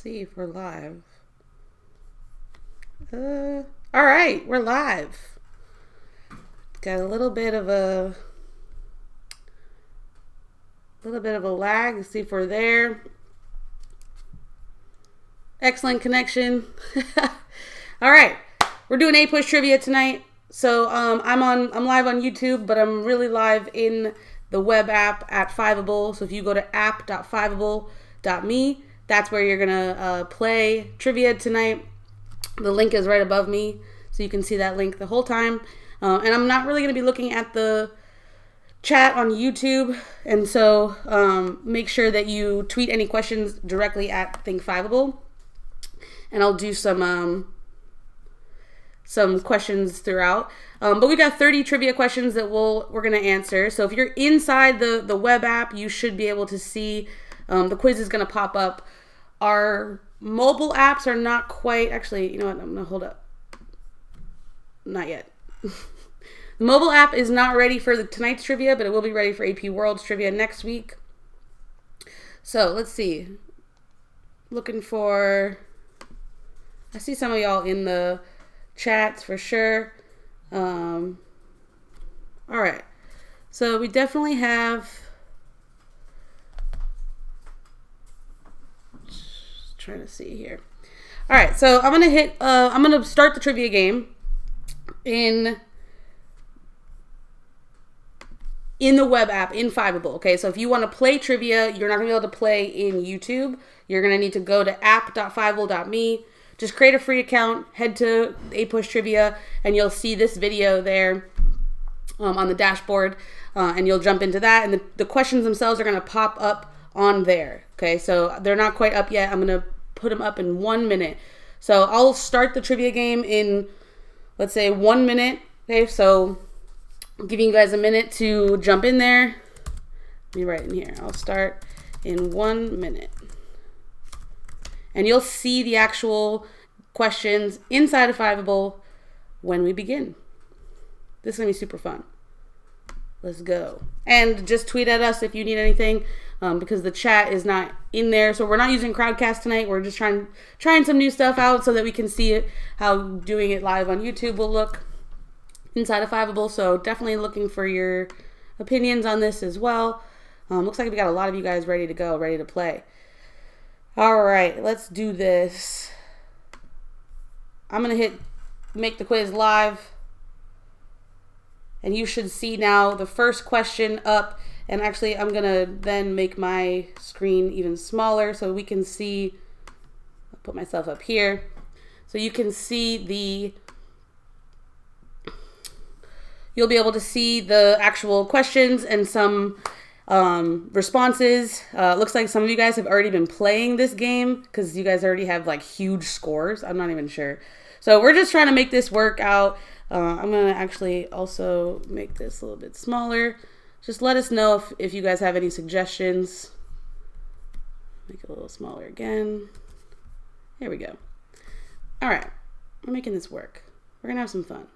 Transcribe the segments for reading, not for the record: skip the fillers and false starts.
see if we're live. All right, we're live. Got a little bit of a lag. Let's see if we're there. Excellent connection. All right, we're doing APUSH trivia tonight. So I'm live on YouTube, but I'm really live in the web app at Fiveable. So if you go to app.fiveable.me, that's where you're gonna play trivia tonight. The link is right above me, so you can see that link the whole time. And I'm not really gonna be looking at the chat on YouTube, and so make sure that you tweet any questions directly at ThinkFiveable, and I'll do some questions throughout. But we got 30 trivia questions that we're gonna answer. So if you're inside the web app, you should be able to see the quiz is gonna pop up. Our mobile apps are not quite, actually, you know what, I'm gonna hold up. Not yet. The mobile app is not ready for tonight's trivia, but it will be ready for AP World's trivia next week. So let's see. Looking for, I see some of y'all in the chats for sure. All right. So we definitely have, just trying to see here. All right. So I'm going to start the trivia game in the web app in Fiveable. Okay. So if you want to play trivia, you're not going to be able to play in YouTube. You're going to need to go to app.fiveable.me. Just create a free account, head to APUSH Trivia, and you'll see this video there on the dashboard, and you'll jump into that, and the questions themselves are going to pop up on there, okay? So they're not quite up yet. I'm going to put them up in 1 minute. So I'll start the trivia game in, let's say, 1 minute, okay? So I'm giving you guys a minute to jump in there. Let me write in here. I'll start in 1 minute. And you'll see the actual questions inside of Fiveable when we begin. This is going to be super fun. Let's go. And just tweet at us if you need anything, because the chat is not in there. So we're not using Crowdcast tonight. We're just trying some new stuff out so that we can see it, how doing it live on YouTube will look inside of Fiveable. So definitely looking for your opinions on this as well. Looks like we got a lot of you guys ready to go, ready to play. All right, let's do this. I'm going to hit make the quiz live. And you should see now the first question up. And actually, I'm going to then make my screen even smaller so we can see. I'll put myself up here. So you can see you'll be able to see the actual questions and some responses. Looks like some of you guys have already been playing this game because you guys already have like huge scores. I'm not even sure. So we're just trying to make this work out. I'm going to actually also make this a little bit smaller. Just let us know if you guys have any suggestions. Make it a little smaller again. There we go. All right. We're making this work. We're going to have some fun.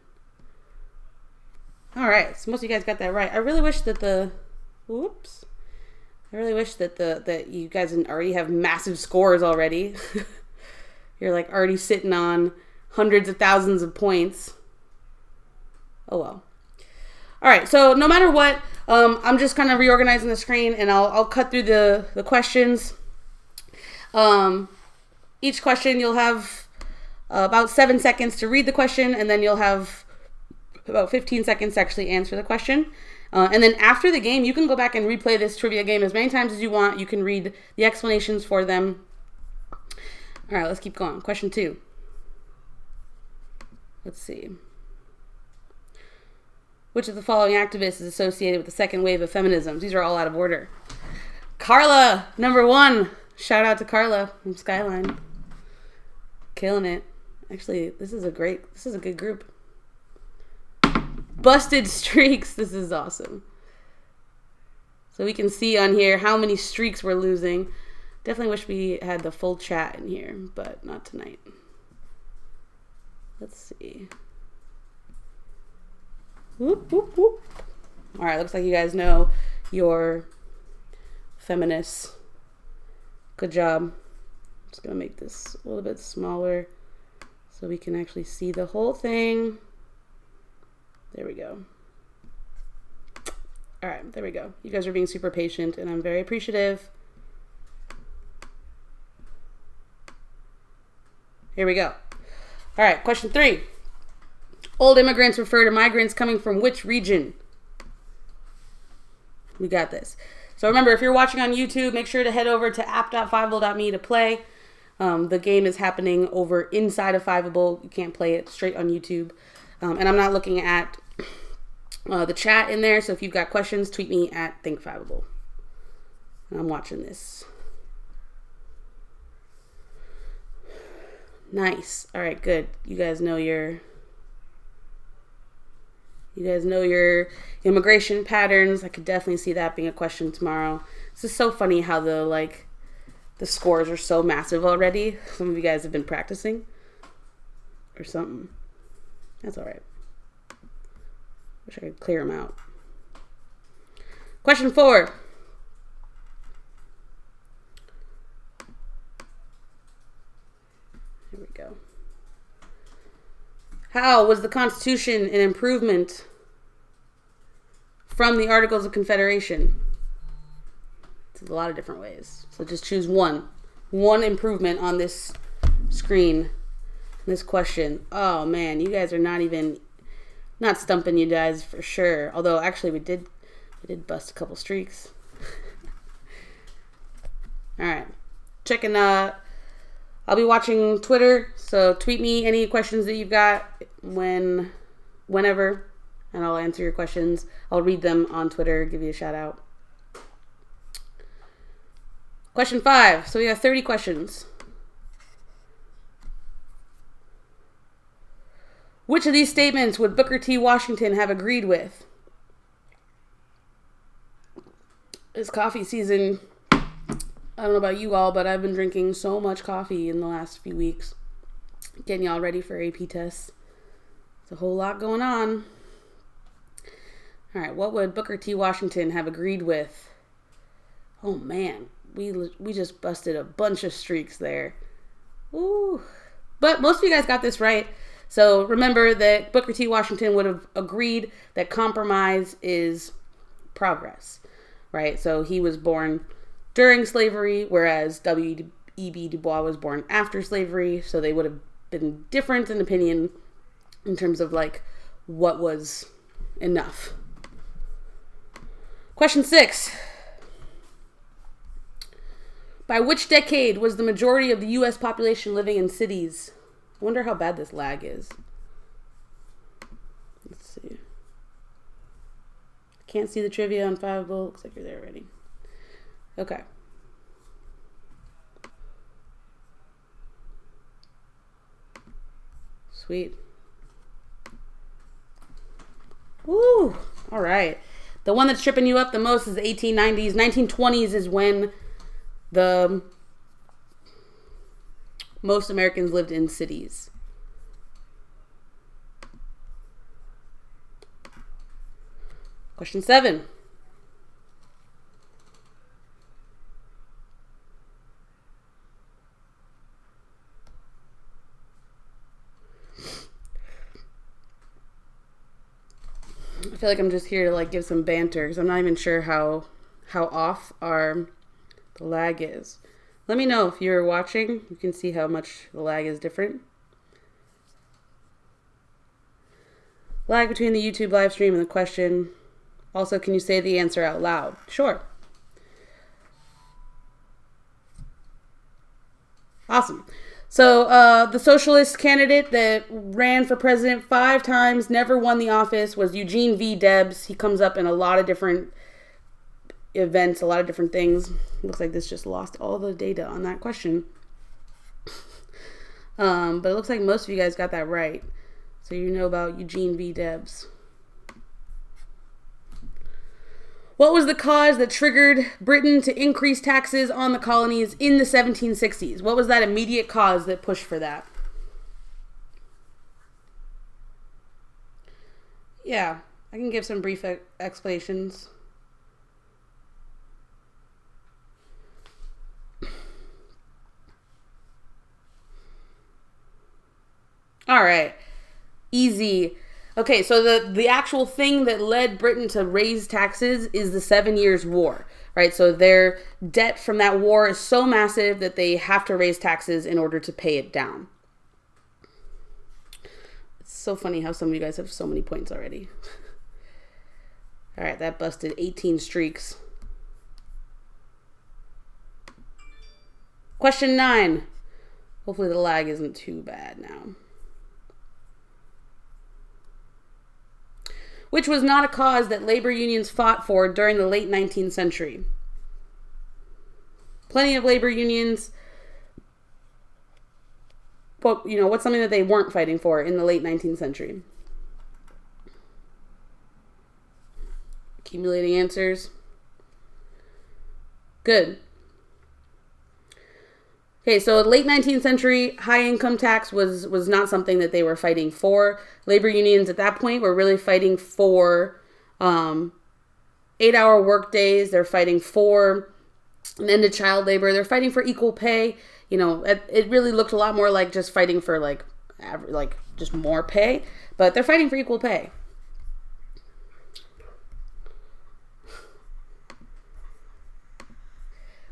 All right. So most of you guys got that right. I really wish that that you guys didn't already have massive scores already. You're like already sitting on hundreds of thousands of points. Oh well. All right, so no matter what, I'm just kind of reorganizing the screen, and I'll cut through the questions. Each question you'll have about 7 seconds to read the question, and then you'll have about 15 seconds to actually answer the question. And then after the game, you can go back and replay this trivia game as many times as you want. You can read the explanations for them. All right, let's keep going. Question 2. Let's see. Which of the following activists is associated with the second wave of feminism? These are all out of order. Carla, number 1. Shout out to Carla from Skyline. Killing it. Actually, this is a good group. Busted streaks. This is awesome. So we can see on here how many streaks we're losing. Definitely wish we had the full chat in here, but not tonight. Let's see. Whoop, whoop, whoop. All right, looks like you guys know your feminists. Good job. just going to make this a little bit smaller so we can actually see the whole thing. There we go. All right, there we go. You guys are being super patient, and I'm very appreciative. Here we go. All right, question 3. Old immigrants refer to migrants coming from which region? We got this. So remember, if you're watching on YouTube, make sure to head over to app.fiveable.me to play. The game is happening over inside of Fiveable. You can't play it straight on YouTube. And I'm not looking at the chat in there. So if you've got questions, tweet me at thinkfiveable. And I'm watching this. Nice. All right, good. You guys know your immigration patterns. I could definitely see that being a question tomorrow. This is so funny how the scores are so massive already. Some of you guys have been practicing or something. That's all right. Wish I could clear them out. Question 4. Here we go. How was the Constitution an improvement from the Articles of Confederation? It's a lot of different ways. So just choose one. One improvement on this screen. This question. Oh man, you guys are not stumping you guys for sure. Although actually we did bust a couple streaks. All right. Checking I'll be watching Twitter, so tweet me any questions that you've got whenever, and I'll answer your questions. I'll read them on Twitter, give you a shout out. Question 5. So we have 30 questions. Which of these statements would Booker T. Washington have agreed with? It's coffee season. I don't know about you all, but I've been drinking so much coffee in the last few weeks. Getting y'all ready for AP tests. There's a whole lot going on. All right, what would Booker T. Washington have agreed with? Oh man, we just busted a bunch of streaks there. Ooh. But most of you guys got this right. So remember that Booker T. Washington would have agreed that compromise is progress, right? So he was born during slavery, whereas W.E.B. Du Bois was born after slavery. So they would have been different in opinion in terms of like what was enough. Question 6. By which decade was the majority of the U.S. population living in cities? I wonder how bad this lag is. Let's see. Can't see the trivia on Fiveable. Looks like you're there already. Okay. Sweet. Woo! All right. The one that's tripping you up the most is the 1890s. 1920s is when the most Americans lived in cities. Question 7. I feel like I'm just here to like give some banter because I'm not even sure how off the lag is. Let me know if you're watching. You can see how much the lag is different. Lag between the YouTube live stream and the question. Also, can you say the answer out loud? Sure. Awesome. So the socialist candidate that ran for president 5 times, never won the office, was Eugene V. Debs. He comes up in a lot of different events, a lot of different things. Looks like this just lost all the data on that question. But it looks like most of you guys got that right. So you know about Eugene V. Debs. What was the cause that triggered Britain to increase taxes on the colonies in the 1760s? What was that immediate cause that pushed for that? Yeah, I can give some brief explanations. All right. Easy. Okay, so the actual thing that led Britain to raise taxes is the 7 Years' War, right? So their debt from that war is so massive that they have to raise taxes in order to pay it down. It's so funny how some of you guys have so many points already. All right, that busted 18 streaks. Question 9. Hopefully the lag isn't too bad now. Which was not a cause that labor unions fought for during the late 19th century. Plenty of labor unions, what's something that they weren't fighting for in the late 19th century? Accumulating answers. Good. Okay, so late 19th century, high income tax was not something that they were fighting for. Labor unions at that point were really fighting for 8-hour work days. They're fighting for an end to child labor. They're fighting for equal pay. It really looked a lot more like just fighting for like just more pay, but they're fighting for equal pay.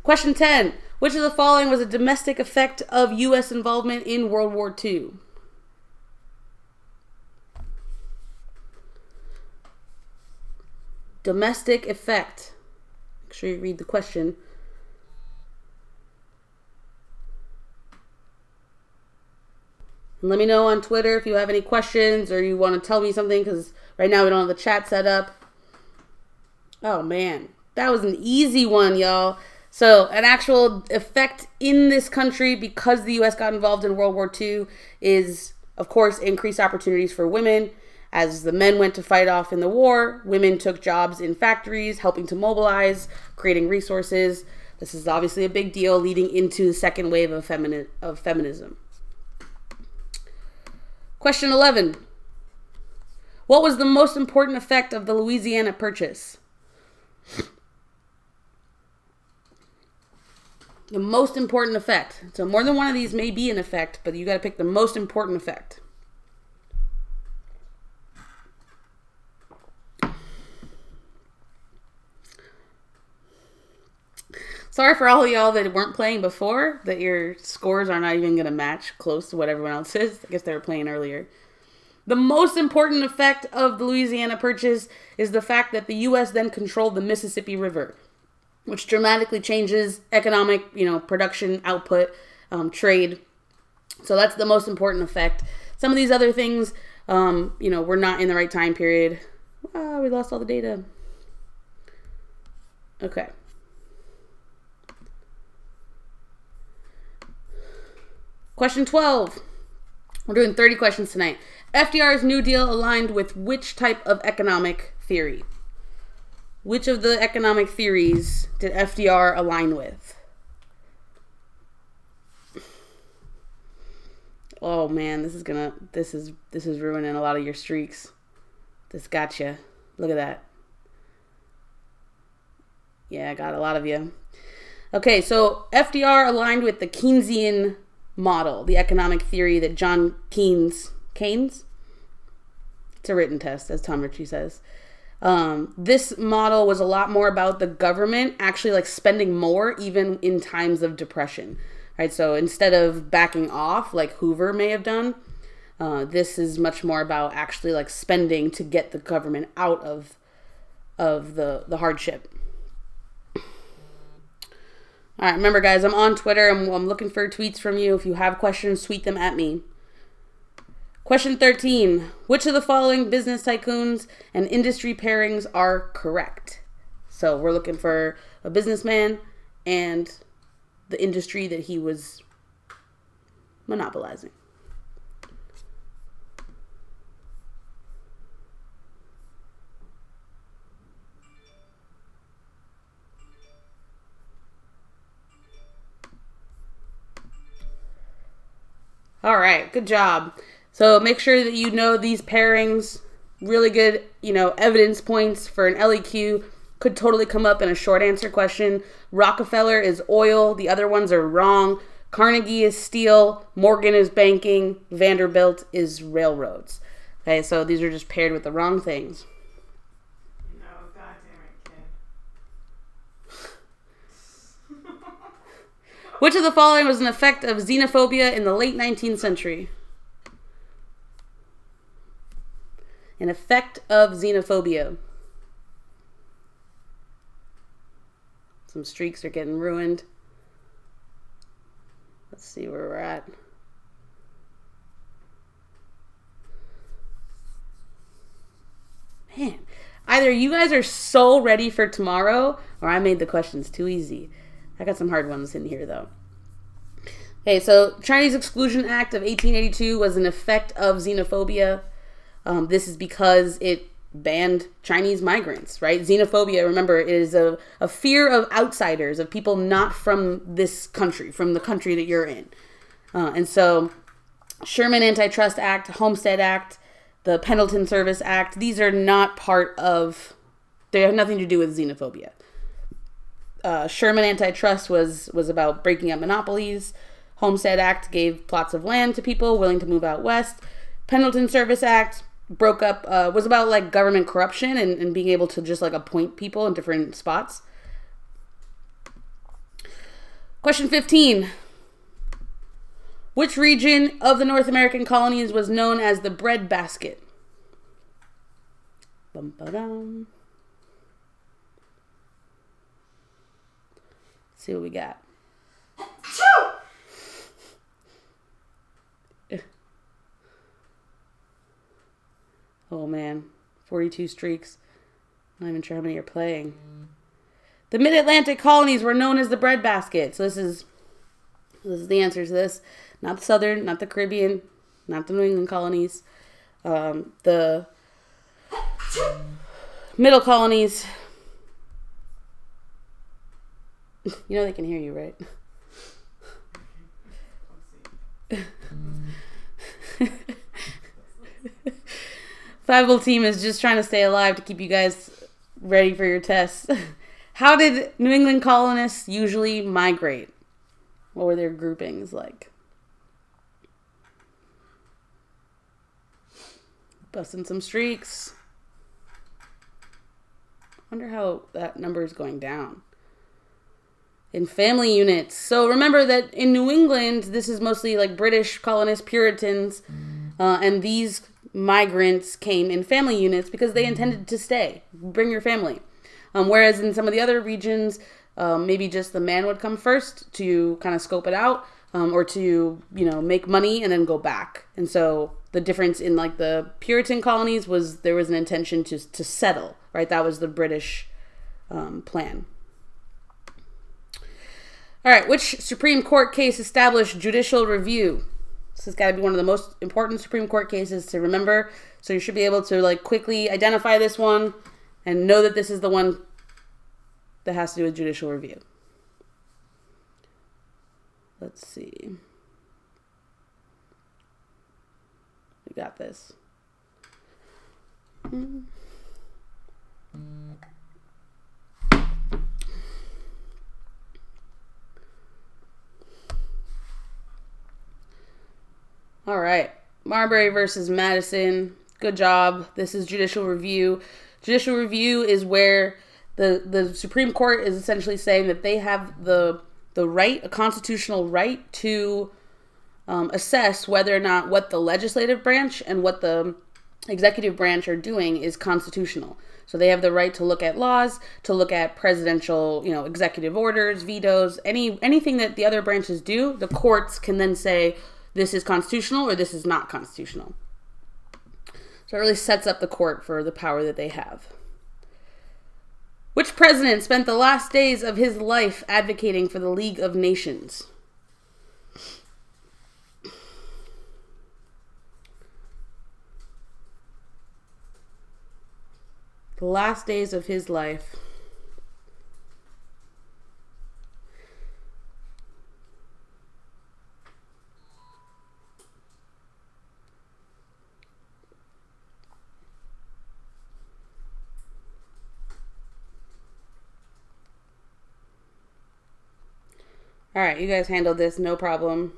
Question 10. Which of the following was a domestic effect of U.S. involvement in World War II? Domestic effect. Make sure you read the question. And let me know on Twitter if you have any questions or you want to tell me something, because right now we don't have the chat set up. Oh man, that was an easy one, y'all. So an actual effect in this country because the U.S. got involved in World War II is, of course, increased opportunities for women. As the men went to fight off in the war, women took jobs in factories, helping to mobilize, creating resources. This is obviously a big deal leading into the second wave of feminism. Question 11. What was the most important effect of the Louisiana Purchase? The most important effect. So more than one of these may be an effect, but you got to pick the most important effect. Sorry for all of y'all that weren't playing before, that your scores are not even going to match close to what everyone else is. I guess they were playing earlier. The most important effect of the Louisiana Purchase is the fact that the U.S. then controlled the Mississippi River, which dramatically changes economic, production, output, trade. So that's the most important effect. Some of these other things, we're not in the right time period. Oh, we lost all the data. Okay. Question 12. We're doing 30 questions tonight. FDR's New Deal aligned with which type of economic theory? Which of the economic theories did FDR align with? Oh man, this is ruining a lot of your streaks. This got you. Look at that. Yeah, I got a lot of you. Okay, so FDR aligned with the Keynesian model, the economic theory that John Keynes? It's a written test, as Tom Ritchie says. This model was a lot more about the government actually spending more even in times of depression, right? So instead of backing off like Hoover may have done, this is much more about actually spending to get the government out of the hardship. All right, remember guys, I'm on Twitter. I'm looking for tweets from you. If you have questions, tweet them at me. Question 13. Which of the following business tycoons and industry pairings are correct? So we're looking for a businessman and the industry that he was monopolizing. All right, good job. So make sure that you know these pairings. Really good, evidence points for an LEQ. Could totally come up in a short answer question. Rockefeller is oil. The other ones are wrong. Carnegie is steel. Morgan is banking. Vanderbilt is railroads. Okay, so these are just paired with the wrong things. No, goddamn it, kid. Which of the following was an effect of xenophobia in the late 19th century? An effect of xenophobia. Some streaks are getting ruined. Let's see where we're at. Man, either you guys are so ready for tomorrow, or I made the questions too easy. I got some hard ones in here, though. Okay, so Chinese Exclusion Act of 1882 was an effect of xenophobia. This is because it banned Chinese migrants, right? Xenophobia, remember, is a fear of outsiders, of people not from this country, from the country that you're in. And so Sherman Antitrust Act, Homestead Act, the Pendleton Service Act, these are not part of, they have nothing to do with xenophobia. Sherman Antitrust was about breaking up monopolies. Homestead Act gave plots of land to people willing to move out west. Pendleton Service Act broke up, was about like government corruption and being able to just like appoint people in different spots. Question 15. Which region of the North American colonies was known as the Breadbasket? Bum-ba-dum. Let's see what we got. Oh man, 42 streaks. I'm not even sure how many are playing. The Mid-Atlantic colonies were known as the Breadbasket. So this is the answer to this. Not the Southern, not the Caribbean, not the New England colonies. The middle colonies. You know they can hear you, right? Five-Bull team is just trying to stay alive to keep you guys ready for your tests. How did New England colonists usually migrate? What were their groupings like? Busting some streaks. Wonder how that number is going down. In family units. So remember that in New England, this is mostly like British colonists, Puritans, and these migrants came in family units because they intended to stay. Bring your family. Whereas in some of the other regions, maybe just the man would come first to kind of scope it out, or to, make money and then go back. And so the difference in like the Puritan colonies was there was an intention to settle, right? That was the British plan. All right, which Supreme Court case established judicial review? This has got to be one of the most important Supreme Court cases to remember. So you should be able to like quickly identify this one and know that this is the one that has to do with judicial review. Let's see. We got this. All right. Marbury versus Madison. Good job. This is judicial review. Judicial review is where the Supreme Court is essentially saying that they have the right, a constitutional right to assess whether or not what the legislative branch and what the executive branch are doing is constitutional. So they have the right to look at laws, to look at presidential, executive orders, vetoes, anything that the other branches do. The courts can then say this is constitutional or this is not constitutional. So it really sets up the court for the power that they have. Which president spent the last days of his life advocating for the League of Nations? The last days of his life. All right, you guys handled this, no problem.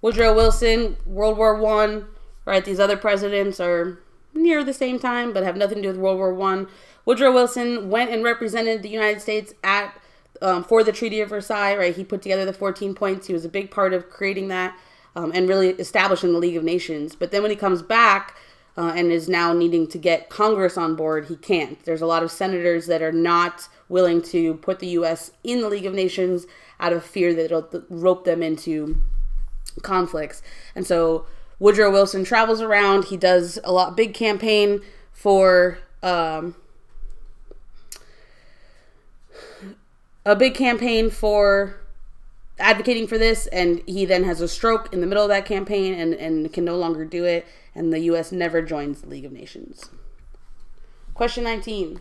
Woodrow Wilson, World War I, right? These other presidents are near the same time, but have nothing to do with World War I. Woodrow Wilson went and represented the United States at for the Treaty of Versailles, right? He put together the 14 points. He was a big part of creating that and really establishing the League of Nations. But then when he comes back and is now needing to get Congress on board, he can't. There's a lot of senators that are not willing to put the U.S. in the League of Nations out of fear that it'll rope them into conflicts. And so Woodrow Wilson travels around. He does big campaign for advocating for this, and he then has a stroke in the middle of that campaign and can no longer do it, and the U.S. never joins the League of Nations. Question 19.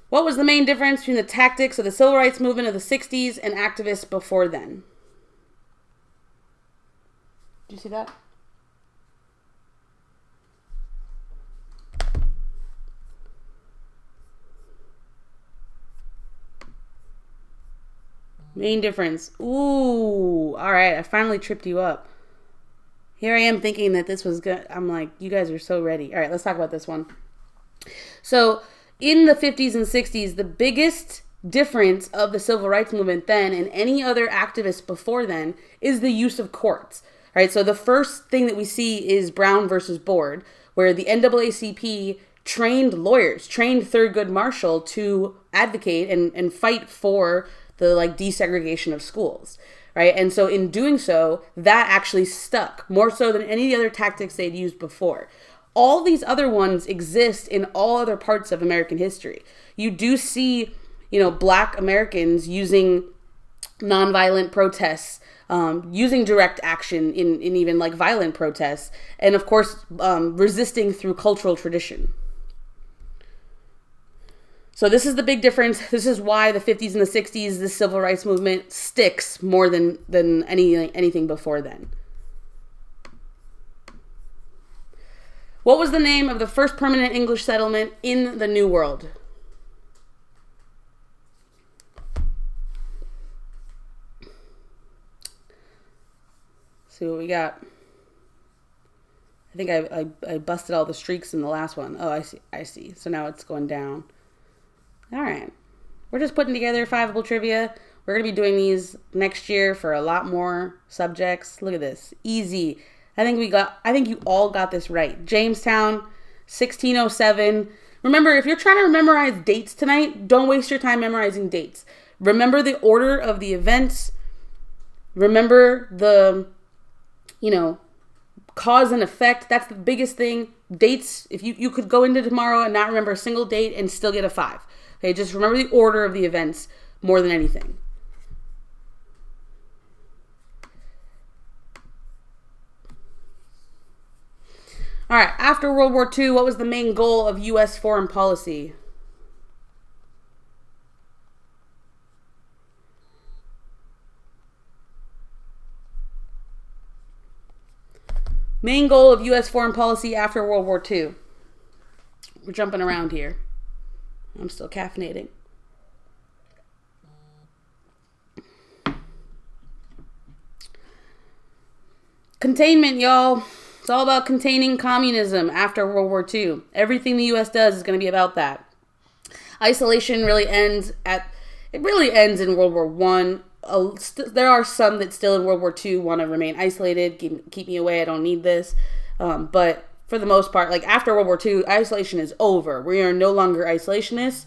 What was the main difference between the tactics of the civil rights movement of the 60s and activists before then? Did you see that? Main difference. Ooh, all right. I finally tripped you up. Here I am thinking that this was good. I'm like, you guys are so ready. All right, let's talk about this one. So in the 50s and 60s, the biggest difference of the civil rights movement then and any other activists before then is the use of courts. All right, so the first thing that we see is Brown versus Board, where the NAACP trained lawyers, trained Thurgood Marshall to advocate and fight for the desegregation of schools, right? And so in doing so, that actually stuck more so than any of the other tactics they'd used before. All these other ones exist in all other parts of American history. You do see, Black Americans using nonviolent protests, using direct action in even violent protests, and of course, resisting through cultural tradition. So this is the big difference. This is why the 50s and the 60s, the civil rights movement sticks more than anything before then. What was the name of the first permanent English settlement in the New World? See what we got. I think I busted all the streaks in the last one. Oh, I see. So now it's going down. All right. We're just putting together fiveable trivia. We're going to be doing these next year for a lot more subjects. Look at this. Easy. I think you all got this right. Jamestown, 1607. Remember, if you're trying to memorize dates tonight, don't waste your time memorizing dates. Remember the order of the events. Remember the, cause and effect. That's the biggest thing. Dates, if you could go into tomorrow and not remember a single date and still get a 5. Okay, just remember the order of the events more than anything. All right, after World War II, what was the main goal of U.S. foreign policy? Main goal of U.S. foreign policy after World War II. We're jumping around here. I'm still caffeinating. Containment, y'all. It's all about containing communism after World War II. Everything the U.S. does is going to be about that. Isolation really ends in World War I. There are some that still in World War II want to remain isolated, keep me away, I don't need this. But for the most part, after World War II, isolation is over. We are no longer isolationists.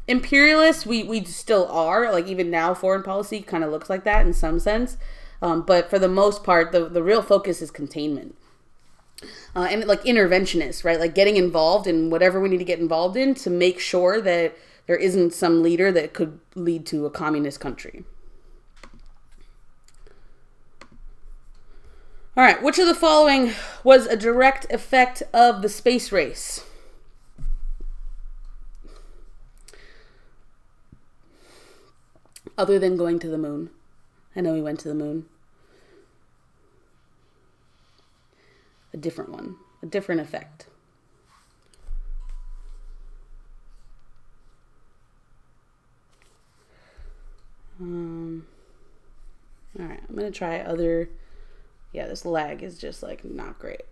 Imperialists, we still are. Even now, foreign policy kind of looks like that in some sense. But for the most part, the real focus is containment. And interventionists, right? Getting involved in whatever we need to get involved in to make sure that there isn't some leader that could lead to a communist country. All right, which of the following was a direct effect of the space race? Other than going to the moon. I know we went to the moon. A different one. A different effect. going to try other... Yeah, this lag is just, like, not great.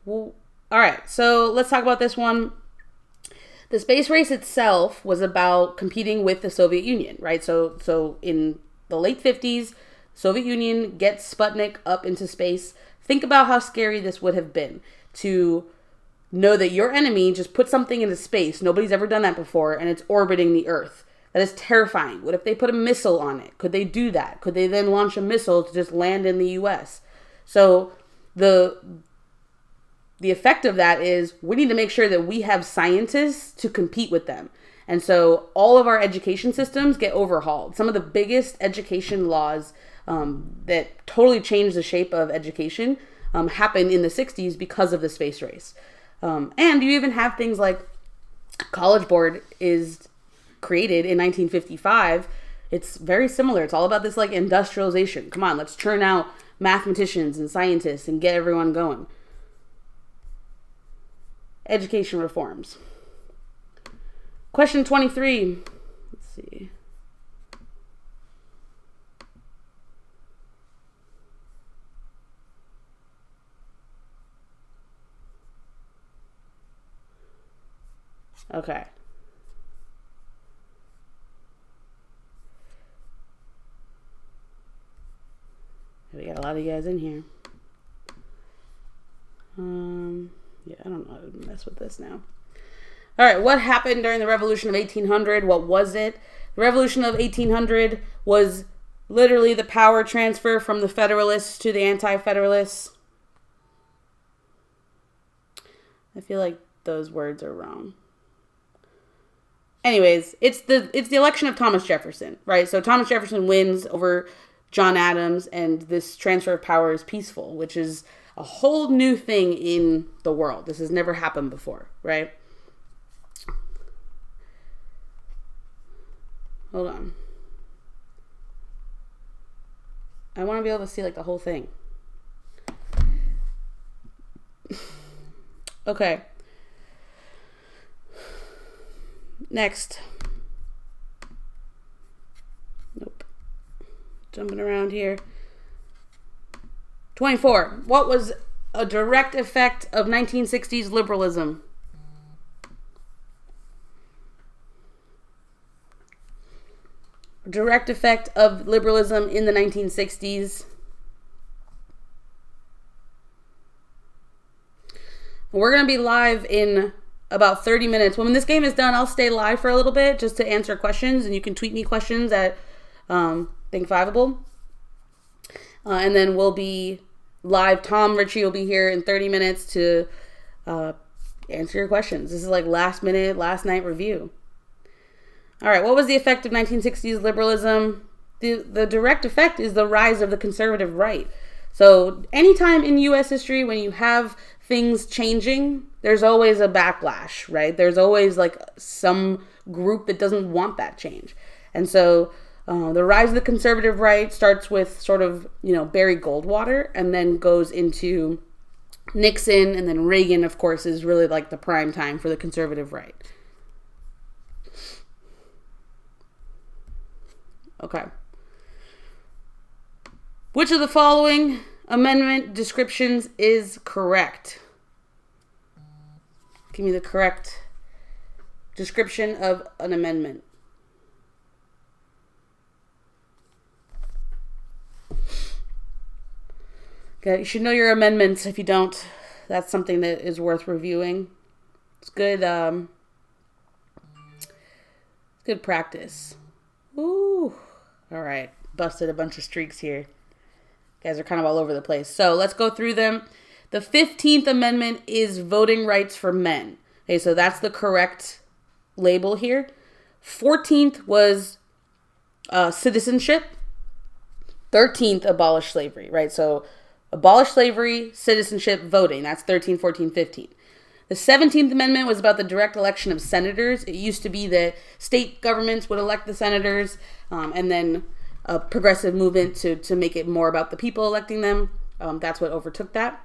Well, all right, so let's talk about this one. The space race itself was about competing with the Soviet Union, right? So in the late 50s, Soviet Union gets Sputnik up into space. Think about how scary this would have been to know that your enemy just put something into space. Nobody's ever done that before, and it's orbiting the Earth. That is terrifying. What if they put a missile on it? Could they do that? Could they then launch a missile to just land in the U.S.? So the effect of that is we need to make sure that we have scientists to compete with them. And so all of our education systems get overhauled. Some of the biggest education laws that totally changed the shape of education happened in the 60s because of the space race. And you even have things like College Board is created in 1955. It's very similar. It's all about this like industrialization. Come on, let's churn out mathematicians and scientists and get everyone going. Education reforms. Question 23. Let's see. Okay. We got a lot of you guys in here. Yeah, I don't know how to mess with this now. All right, what happened during the Revolution of 1800? What was it? The Revolution of 1800 was literally the power transfer from the Federalists to the Anti-Federalists. I feel like those words are wrong. Anyways, it's the election of Thomas Jefferson, right? So Thomas Jefferson wins over John Adams, and this transfer of power is peaceful, which is a whole new thing in the world. This has never happened before, right? Hold on. I want to be able to see like the whole thing. Okay. Next. Nope. Jumping around here. 24. What was a direct effect of 1960s liberalism? Direct effect of liberalism in the 1960s. We're going to be live in about 30 minutes. When this game is done, I'll stay live for a little bit just to answer questions, and you can tweet me questions at ThinkFiveable. And then we'll be live. Tom Ritchie will be here in 30 minutes to answer your questions. This is like last night review. All right, what was the effect of 1960s liberalism? The direct effect is the rise of the conservative right. So anytime in U.S. history when you have things changing, there's always a backlash, right? There's always like some group that doesn't want that change. And so the rise of the conservative right starts with sort of, Barry Goldwater, and then goes into Nixon, and then Reagan, of course, is really like the prime time for the conservative right. Okay. Which of the following amendment descriptions is correct? Give me the correct description of an amendment. Okay, you should know your amendments. If you don't, that's something that is worth reviewing. It's good. It's good practice. Ooh. All right. Busted a bunch of streaks here. You guys are kind of all over the place. So let's go through them. The 15th Amendment is voting rights for men. Okay, so that's the correct label here. 14th was citizenship. 13th, abolish slavery, right? So abolish slavery, citizenship, voting. That's 13, 14, 15. The 17th Amendment was about the direct election of senators. It used to be that state governments would elect the senators, and then a progressive movement to make it more about the people electing them. That's what overtook that.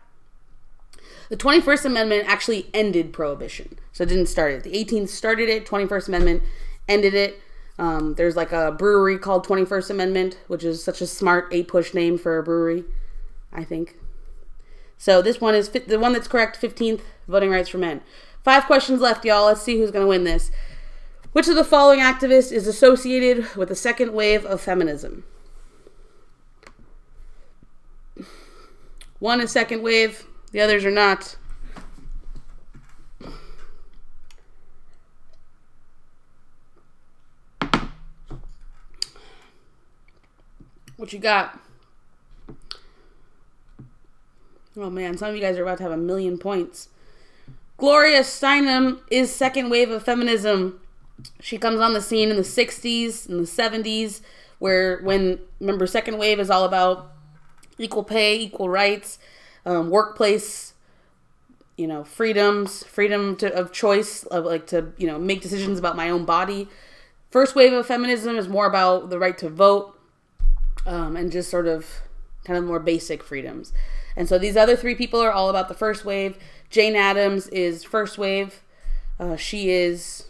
The 21st Amendment actually ended prohibition. So it didn't start it. The 18th started it. 21st Amendment ended it. There's like a brewery called 21st Amendment, which is such a smart APUSH name for a brewery, I think. So this one is the one that's correct, 15th, voting rights for men. 5 questions left, y'all. Let's see who's going to win this. Which of the following activists is associated with the second wave of feminism? 1 is second wave, the others are not. What you got? Oh man, some of you guys are about to have 1,000,000 points. Gloria Steinem is second wave of feminism. She comes on the scene in the 60s and the 70s, remember, second wave is all about equal pay, equal rights, workplace, freedoms, of choice, to make decisions about my own body. First wave of feminism is more about the right to vote, and just sort of kind of more basic freedoms. And so these other 3 people are all about the first wave. Jane Addams is first wave. She is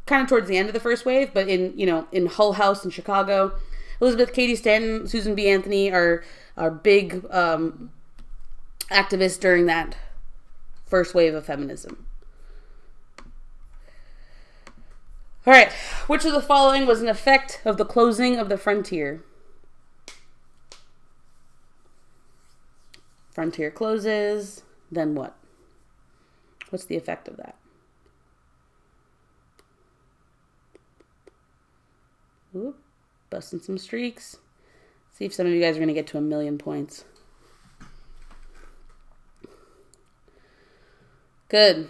kind of towards the end of the first wave, but in Hull House in Chicago. Elizabeth Cady Stanton, Susan B. Anthony are big activists during that first wave of feminism. All right, which of the following was an effect of the closing of the frontier? Frontier closes, then what? What's the effect of that? Ooh, busting some streaks. See if some of you guys are going to get to 1,000,000 points. Good.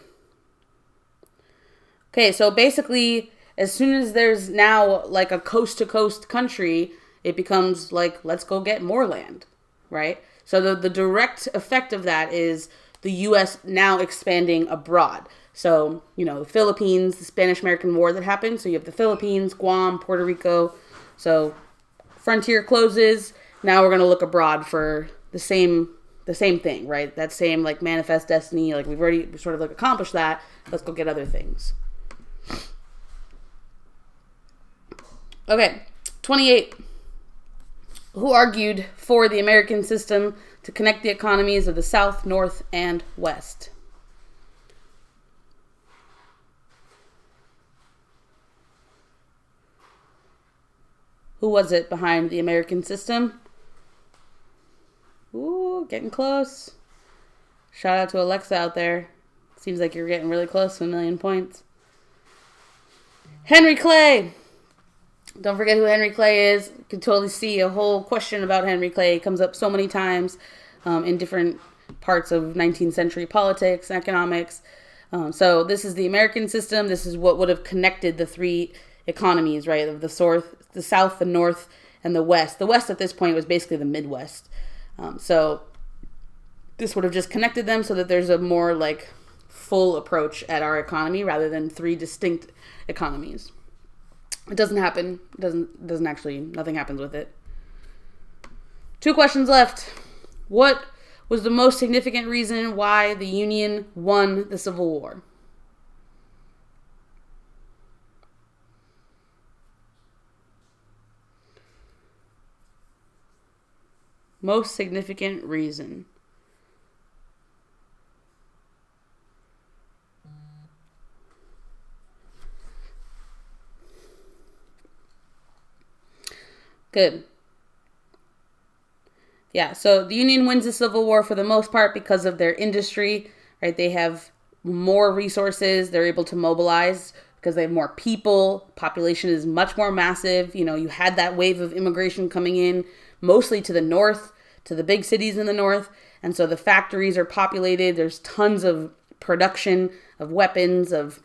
Okay, so basically, as soon as there's now like a coast-to-coast country, it becomes like, let's go get more land, right? So the direct effect of that is the U.S. now expanding abroad. So, the Philippines, the Spanish-American War that happened. So you have the Philippines, Guam, Puerto Rico. So frontier closes. Now we're going to look abroad for the same thing, right? That same like manifest destiny. Like we've already sort of like accomplished that. Let's go get other things. Okay, 28. Who argued for the American system to connect the economies of the South, North, and West? Who was it behind the American system? Ooh, getting close. Shout out to Alexa out there. Seems like you're getting really close to 1,000,000 points. Henry Clay. Don't forget who Henry Clay is. You can totally see a whole question about Henry Clay. It comes up so many times in different parts of 19th century politics and economics. So this is the American system. This is what would have connected the 3 economies, right? Of the South, the North, and the West. The West at this point was basically the Midwest. So this would have just connected them so that there's a more like full approach at our economy rather than 3 distinct economies. It doesn't happen. Doesn't actually, nothing happens with it. 2 questions left. What was the most significant reason why the Union won the Civil War? Most significant reason. Good. Yeah, so the Union wins the Civil War for the most part because of their industry, right? They have more resources. They're able to mobilize because they have more people. Population is much more massive. You had that wave of immigration coming in mostly to the north, to the big cities in the north. And so the factories are populated. There's tons of production of weapons, of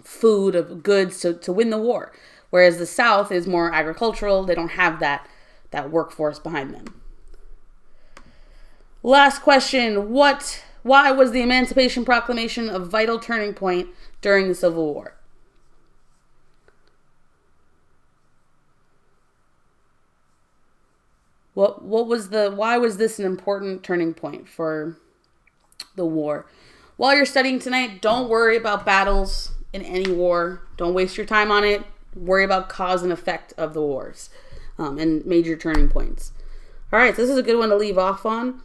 food, of goods to win the war. Whereas the South is more agricultural. They don't have that workforce behind them. Last question. Why was the Emancipation Proclamation a vital turning point during the Civil War? Why was this an important turning point for the war? While you're studying tonight, don't worry about battles in any war. Don't waste your time on it. worry about cause and effect of the wars and major turning points. All right, so this is a good one to leave off on.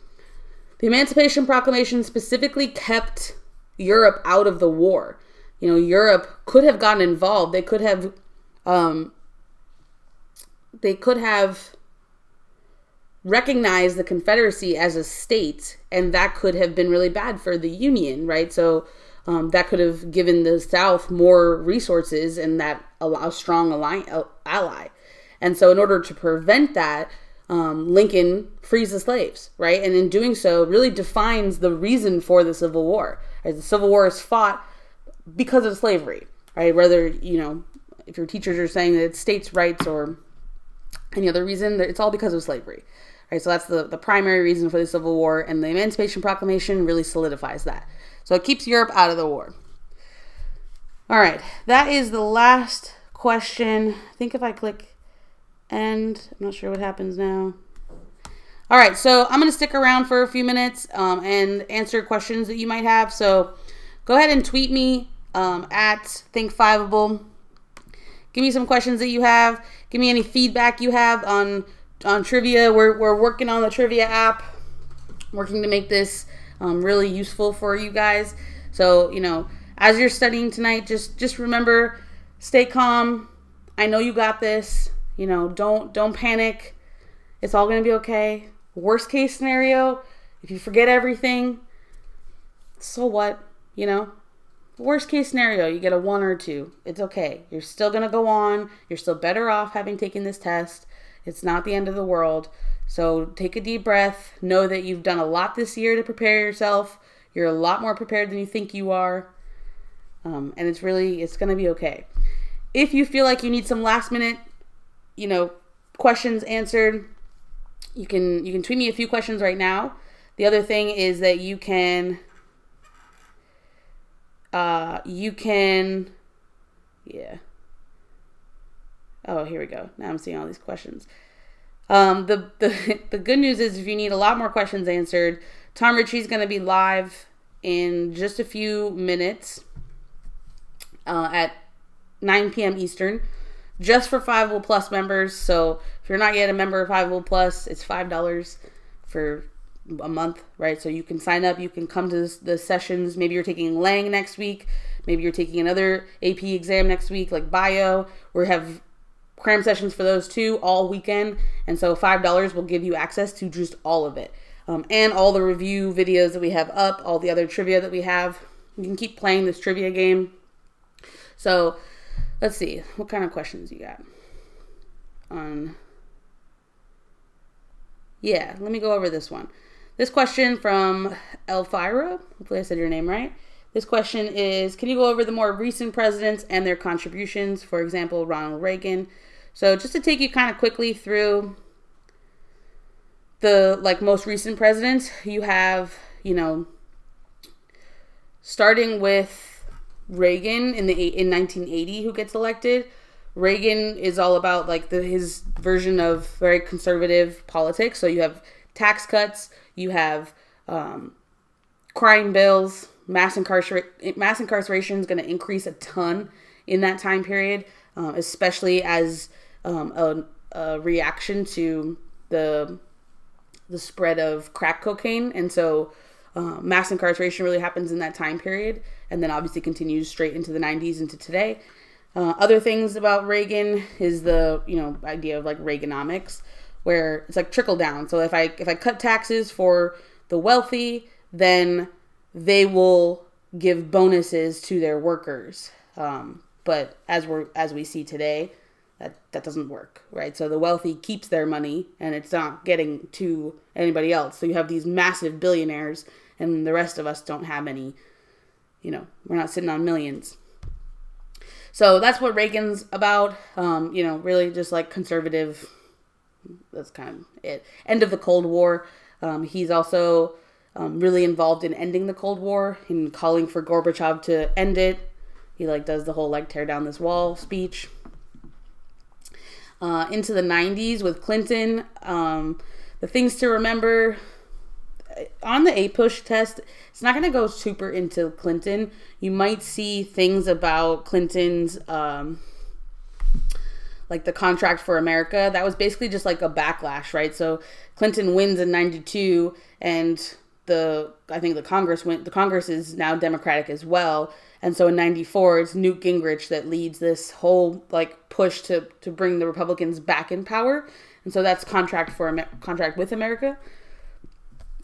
The Emancipation Proclamation specifically kept Europe out of the war. You know, Europe could have gotten involved. They could have recognized the Confederacy as a state, and that could have been really bad for the Union, right? So that could have given the South more resources and that a strong ally. And so in order to prevent that, Lincoln frees the slaves, right? And in doing so, really defines the reason for the Civil War. Right? The Civil War is fought because of slavery, right? Whether, you know, if your teachers are saying that it's states' rights or any other reason, it's all because of slavery. Right? So that's the primary reason for the Civil War, and the Emancipation Proclamation really solidifies that. So it keeps Europe out of the war. All right, that is the last question. I think if I click end, I'm not sure what happens now. All right, so I'm going to stick around for a few minutes and answer questions that you might have. So go ahead and tweet me at ThinkFiveable. Give me some questions that you have. Give me any feedback you have on trivia. We're working on the trivia app, working to make this really useful for you guys. So, you know, as you're studying tonight, just remember, stay calm. I know you got this. You know, don't panic. It's all going to be okay. Worst case scenario, if you forget everything, so what? You know, worst case scenario, you get a 1 or a 2. It's okay. You're still going to go on. You're still better off having taken this test. It's not the end of the world. So take a deep breath. Know that you've done a lot this year to prepare yourself. You're a lot more prepared than you think you are. And it's going to be okay. If you feel like you need some last minute, you know, questions answered, you can tweet me a few questions right now. The other thing is that you can Oh, here we go. Now I'm seeing all these questions. The good news is if you need a lot more questions answered, Tom Ritchie's going to be live in just a few minutes at 9 p.m. Eastern, just for Fiveable Plus members. So if you're not yet a member of Fiveable Plus, it's $5 for a month, right? So you can sign up. You can come to the sessions. Maybe you're taking Lang next week. Maybe you're taking another AP exam next week, like bio. We have Cram sessions for those too, all weekend. And so $5 will give you access to just all of it. And all the review videos that we have up, all the other trivia that we have. You can keep playing this trivia game. So let's see. What kind of questions you got? Yeah, let me go over this one. This question from Elvira. Hopefully I said your name right. This question is, can you go over the more recent presidents and their contributions? For example, Ronald Reagan. So just to take you kind of quickly through the most recent presidents, you have, you know, starting with Reagan in 1980, who gets elected. Reagan is all about his version of very conservative politics. So you have tax cuts, you have crime bills, mass incarceration is going to increase a ton in that time period, especially as a reaction to the spread of crack cocaine. And so mass incarceration really happens in that time period, and then obviously continues straight into the 90s into today. Other things about Reagan is the idea of Reaganomics, where it's trickle down. So if I cut taxes for the wealthy, then they will give bonuses to their workers. But as we see today, that doesn't work, right? So the wealthy keeps their money and it's not getting to anybody else. So you have these massive billionaires and the rest of us don't have any, we're not sitting on millions. So that's what Reagan's about. Really just conservative. That's kind of it. End of the Cold War. He's also really involved in ending the Cold War and calling for Gorbachev to end it. He does the whole tear down this wall speech. Into the 90s with Clinton. The things to remember on the APUSH test, it's not going to go super into Clinton. You might see things about Clinton's like the Contract for America, that was basically just like a backlash, right? So Clinton wins in 92, and I think the Congress is now Democratic as well. And so in 94, it's Newt Gingrich that leads this whole like push to bring the Republicans back in power. And so that's Contract with America.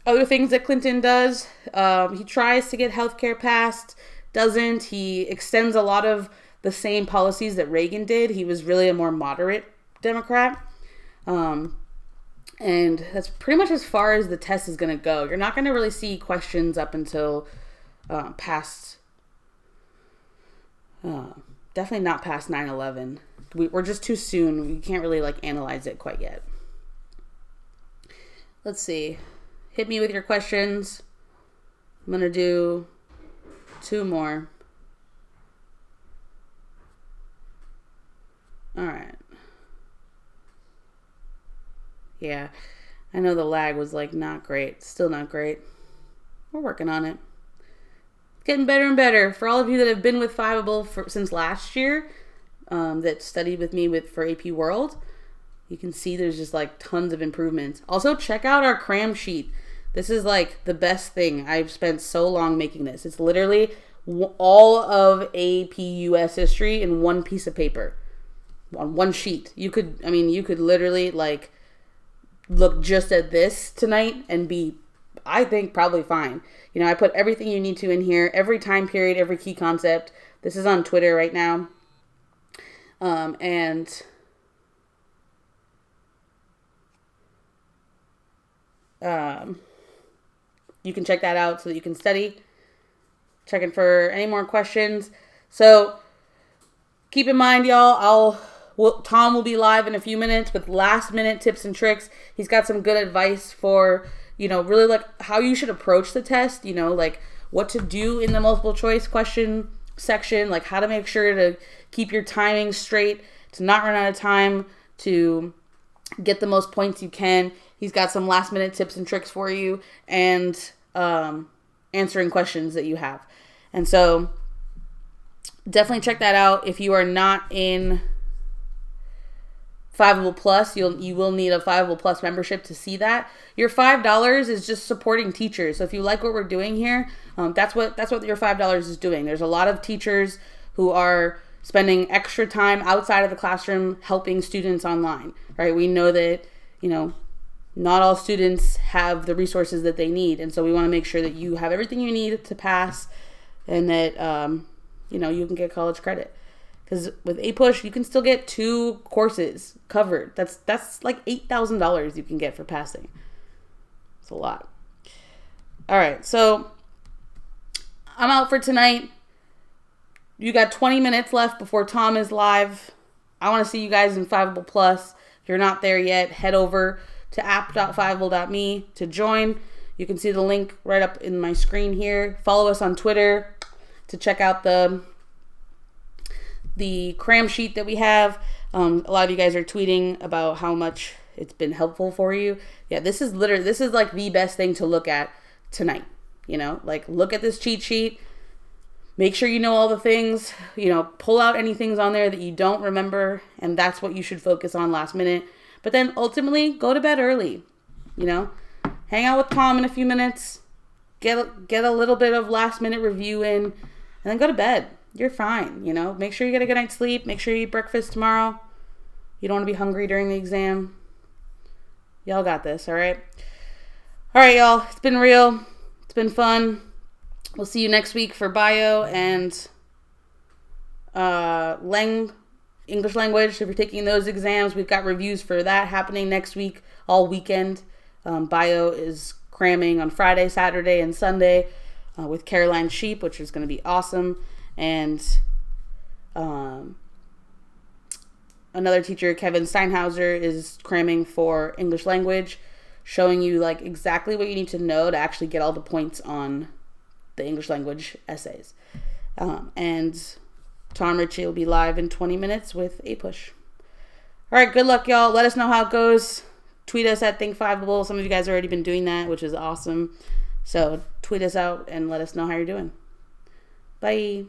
Other things that Clinton does, he tries to get healthcare passed, doesn't. He extends a lot of the same policies that Reagan did. He was really a more moderate Democrat. And that's pretty much as far as the test is going to go. You're not going to really see questions up until past, definitely not past 9/11. We're just too soon. We can't really like analyze it quite yet. Let's see. Hit me with your questions. I'm going to do 2 more. All right. Yeah, I know the lag was like not great. Still not great. We're working on it. It's getting better and better. For all of you that have been with Fiveable since last year, that studied with me for AP World, you can see there's just like tons of improvements. Also, check out our Cram sheet. This is like the best thing. I've spent so long making this. It's literally all of AP US history in one piece of paper on one sheet. You could literally like look just at this tonight and be, I think, probably fine. You know, I put everything you need to in here, every time period, every key concept. This is on Twitter right now. You can check that out so that you can study. Checking for any more questions. So keep in mind, y'all, Tom will be live in a few minutes with last minute tips and tricks. He's got some good advice for, really like how you should approach the test, like what to do in the multiple choice question section, like how to make sure to keep your timing straight, to not run out of time, to get the most points you can. He's got some last minute tips and tricks for you, and answering questions that you have. And so definitely check that out. If you are not in Fiveable Plus, you will need a Fiveable Plus membership to see that. Your $5 is just supporting teachers. So if you like what we're doing here, that's what your $5 is doing. There's a lot of teachers who are spending extra time outside of the classroom helping students online, right? We know that, not all students have the resources that they need. And so we want to make sure that you have everything you need to pass, and that, you can get college credit. Because with APUSH, you can still get 2 courses covered. That's like $8,000 you can get for passing. It's a lot. All right, so I'm out for tonight. You got 20 minutes left before Tom is live. I want to see you guys in Fiveable Plus. If you're not there yet, head over to app.fiveable.me to join. You can see the link right up in my screen here. Follow us on Twitter to check out the Cram sheet that we have. A lot of you guys are tweeting about how much it's been helpful for you. Yeah, this is like the best thing to look at tonight. Like look at this cheat sheet. Make sure you know all the things. Pull out any things on there that you don't remember, and that's what you should focus on last minute. But then ultimately, go to bed early. Hang out with Tom in a few minutes. Get a little bit of last minute review in, and then go to bed. You're fine. Make sure you get a good night's sleep. Make sure you eat breakfast tomorrow. You don't want to be hungry during the exam. Y'all got this, all right? All right, y'all. It's been real. It's been fun. We'll see you next week for bio and English language. If you're taking those exams, we've got reviews for that happening next week, all weekend. Bio is cramming on Friday, Saturday, and Sunday with Caroline Sheep, which is going to be awesome. And another teacher, Kevin Steinhauser, is cramming for English language, showing you like exactly what you need to know to actually get all the points on the English language essays. And Tom Ritchie will be live in 20 minutes with APUSH. All right, good luck, y'all. Let us know how it goes. Tweet us at ThinkFiveable. Some of you guys have already been doing that, which is awesome. So tweet us out and let us know how you're doing. Bye.